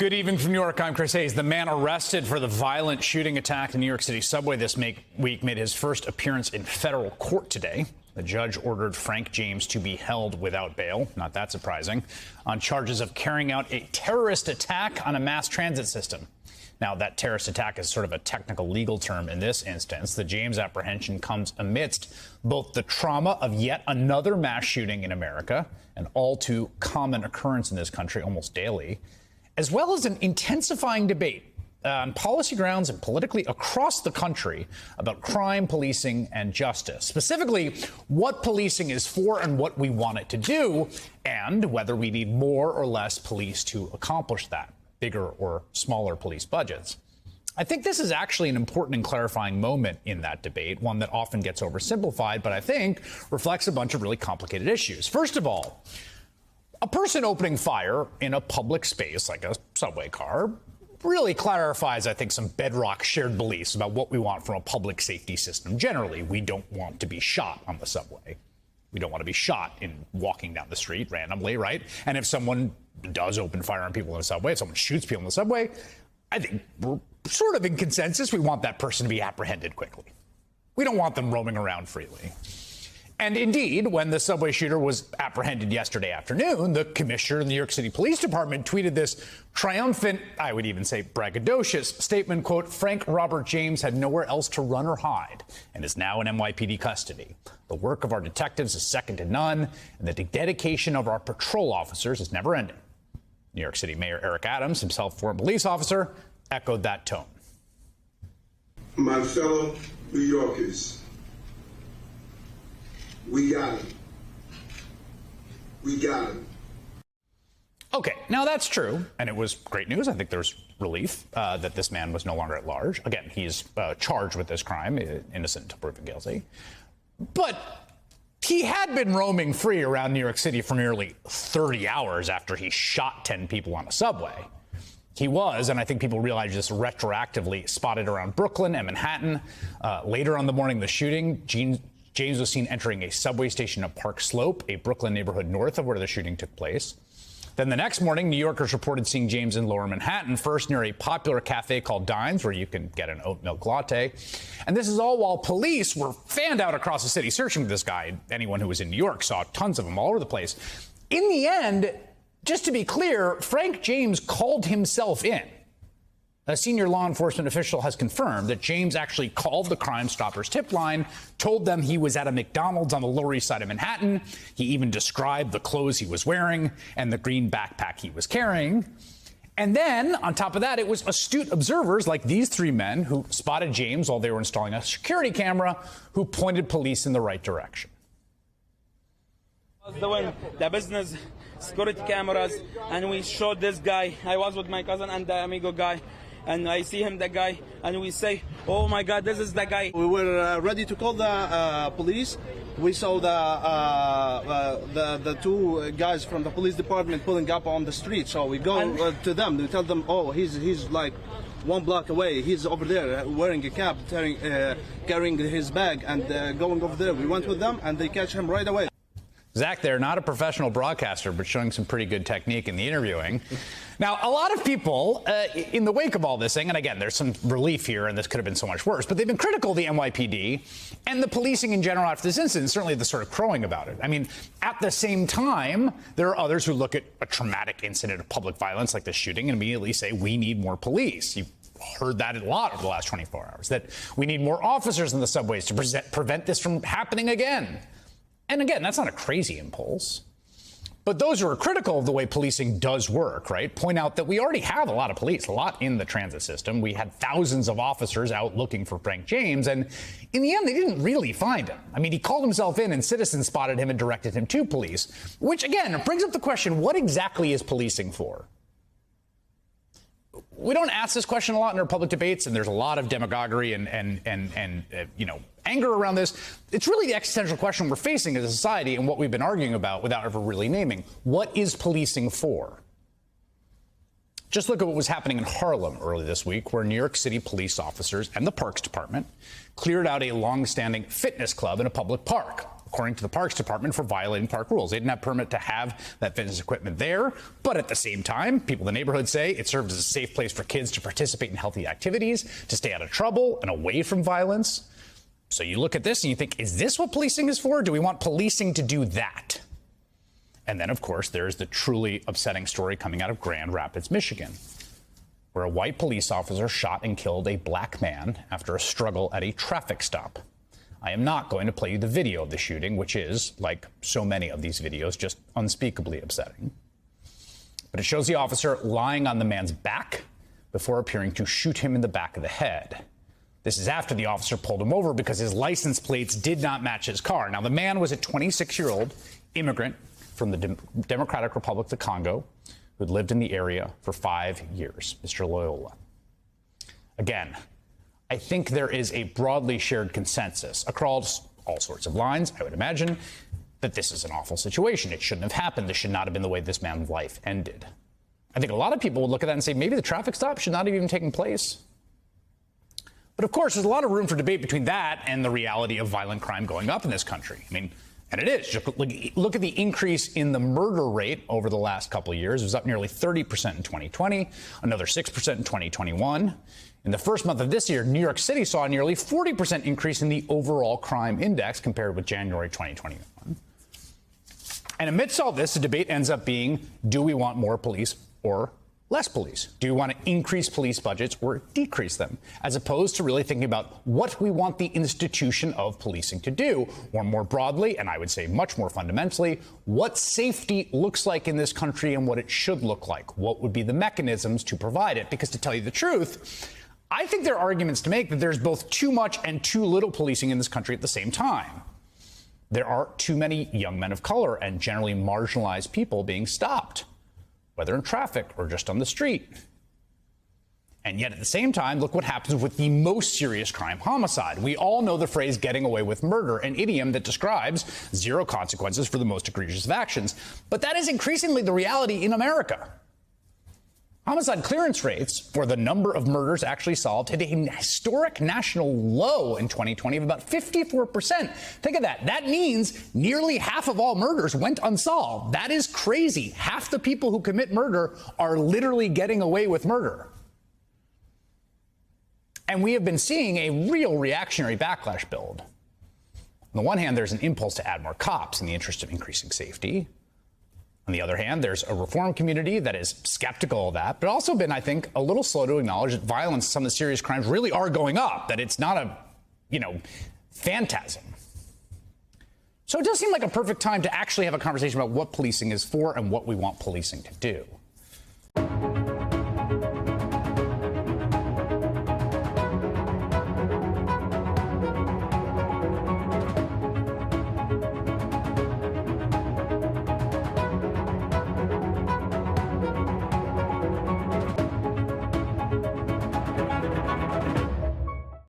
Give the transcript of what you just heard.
Good evening from New York. I'm Chris Hayes. The man arrested for the violent shooting attack in the New York City subway this week made his first appearance in federal court today. The judge ordered Frank James to be held without bail, not that surprising, on charges of carrying out a terrorist attack on a mass transit system. Now, that terrorist attack is sort of a technical legal term in this instance. The James apprehension comes amidst both the trauma of yet another mass shooting in America, an all too common occurrence in this country almost daily, as well as an intensifying debate on policy grounds and politically across the country about crime, policing, and justice. Specifically, what policing is for and what we want it to do, and whether we need more or less police to accomplish that, bigger or smaller police budgets. I think this is actually an important and clarifying moment in that debate, one that often gets oversimplified, but I think reflects a bunch of really complicated issues. First of all, a person opening fire in a public space like a subway car really clarifies, I think, some bedrock shared beliefs about what we want from a public safety system. Generally, we don't want to be shot on the subway. We don't want to be shot in walking down the street randomly, right? And if someone does open fire on people in the subway, if someone shoots people in the subway, I think we're sort of in consensus. We want that person to be apprehended quickly. We don't want them roaming around freely. And indeed, when the subway shooter was apprehended yesterday afternoon, the commissioner of the New York City Police Department tweeted this triumphant, I would even say braggadocious statement, quote, "Frank Robert James had nowhere else to run or hide and is now in NYPD custody. The work of our detectives is second to none, and the dedication of our patrol officers is never ending." New York City Mayor Eric Adams, himself former police officer, echoed that tone. My fellow New Yorkers, we got him. We got him. Okay, now that's true, and it was great news. I think there's relief that this man was no longer at large. Again, he's charged with this crime, innocent until proven guilty. But he had been roaming free around New York City for nearly 30 hours after he shot 10 people on a subway. He was, and I think people realize this retroactively, spotted around Brooklyn and Manhattan. Later on the morning of the shooting, James was seen entering a subway station at Park Slope, a Brooklyn neighborhood north of where the shooting took place. Then the next morning, New Yorkers reported seeing James in Lower Manhattan, first near a popular cafe called Dimes, where you can get an oat milk latte. And this is all while police were fanned out across the city searching for this guy. Anyone who was in New York saw tons of them all over the place. In the end, just to be clear, Frank James called himself in. A senior law enforcement official has confirmed that James actually called the Crime Stoppers tip line, told them he was at a McDonald's on the Lower East Side of Manhattan. He even described the clothes he was wearing and the green backpack he was carrying. And then, on top of that, it was astute observers like these three men who spotted James while they were installing a security camera, who pointed police in the right direction. I was doing the business security cameras, and we showed this guy. I was with my cousin and the amigo guy. And I see him, the guy, and we say, "Oh my God, this is the guy." We were ready to call the police. We saw the two guys from the police department pulling up on the street. So we go to them. We tell them, "Oh, he's like 1 block away. He's over there wearing a cap, carrying his bag, and going over there." We went with them, and they catch him right away. Zach, they're not a professional broadcaster, but showing some pretty good technique in the interviewing. Now, a lot of people in the wake of all this thing, and again, there's some relief here, and this could have been so much worse, but they've been critical of the NYPD and the policing in general after this incident, certainly the sort of crowing about it. I mean, at the same time, there are others who look at a traumatic incident of public violence like this shooting and immediately say, we need more police. You've heard that a lot over the last 24 hours, that we need more officers in the subways to prevent this from happening again. And again, that's not a crazy impulse. But those who are critical of the way policing does work, right, point out that we already have a lot of police, a lot in the transit system. We had thousands of officers out looking for Frank James, and in the end, they didn't really find him. I mean, he called himself in, and citizens spotted him and directed him to police, which, again, brings up the question, what exactly is policing for? We don't ask this question a lot in our public debates, and there's a lot of demagoguery and anger around this. It's really the existential question we're facing as a society and what we've been arguing about without ever really naming. What is policing for? Just look at what was happening in Harlem early this week, where New York City police officers and the Parks Department cleared out a long-standing fitness club in a public park. according to the Parks Department, for violating park rules. They didn't have permit to have that fitness equipment there, but at the same time, people in the neighborhood say it served as a safe place for kids to participate in healthy activities, to stay out of trouble and away from violence. So you look at this and you think, is this what policing is for? Do we want policing to do that? And then, of course, there's the truly upsetting story coming out of Grand Rapids, Michigan, where a white police officer shot and killed a black man after a struggle at a traffic stop. I am not going to play you the video of the shooting, which is, like so many of these videos, just unspeakably upsetting. But it shows the officer lying on the man's back before appearing to shoot him in the back of the head. This is after the officer pulled him over because his license plates did not match his car. Now, the man was a 26-year-old immigrant from the Democratic Republic of the Congo who had lived in the area for 5 years, Mr. Loyola. Again, I think there is a broadly shared consensus across all sorts of lines, I would imagine, that this is an awful situation. It shouldn't have happened. This should not have been the way this man's life ended. I think a lot of people would look at that and say maybe the traffic stop should not have even taken place. But of course, there's a lot of room for debate between that and the reality of violent crime going up in this country. I mean, and it is. Just look at the increase in the murder rate over the last couple of years. It was up nearly 30% in 2020, another 6% in 2021. In the first month of this year, New York City saw a nearly 40% increase in the overall crime index compared with January 2021. And amidst all this, the debate ends up being, do we want more police or less police? Do we want to increase police budgets or decrease them? As opposed to really thinking about what we want the institution of policing to do, or more broadly, and I would say much more fundamentally, what safety looks like in this country and what it should look like. What would be the mechanisms to provide it? Because to tell you the truth, I think there are arguments to make that there's both too much and too little policing in this country at the same time. There are too many young men of color and generally marginalized people being stopped, whether in traffic or just on the street. And yet at the same time, look what happens with the most serious crime, homicide. We all know the phrase getting away with murder, an idiom that describes zero consequences for the most egregious of actions. But that is increasingly the reality in America. Homicide clearance rates for the number of murders actually solved hit a historic national low in 2020 of about 54%. Think of that. That means nearly half of all murders went unsolved. That is crazy. Half the people who commit murder are literally getting away with murder. And we have been seeing a real reactionary backlash build. On the one hand, there's an impulse to add more cops in the interest of increasing safety. On the other hand, there's a reform community that is skeptical of that, but also been, I think, a little slow to acknowledge that violence, some of the serious crimes really are going up, that it's not a, phantasm. So it does seem like a perfect time to actually have a conversation about what policing is for and what we want policing to do.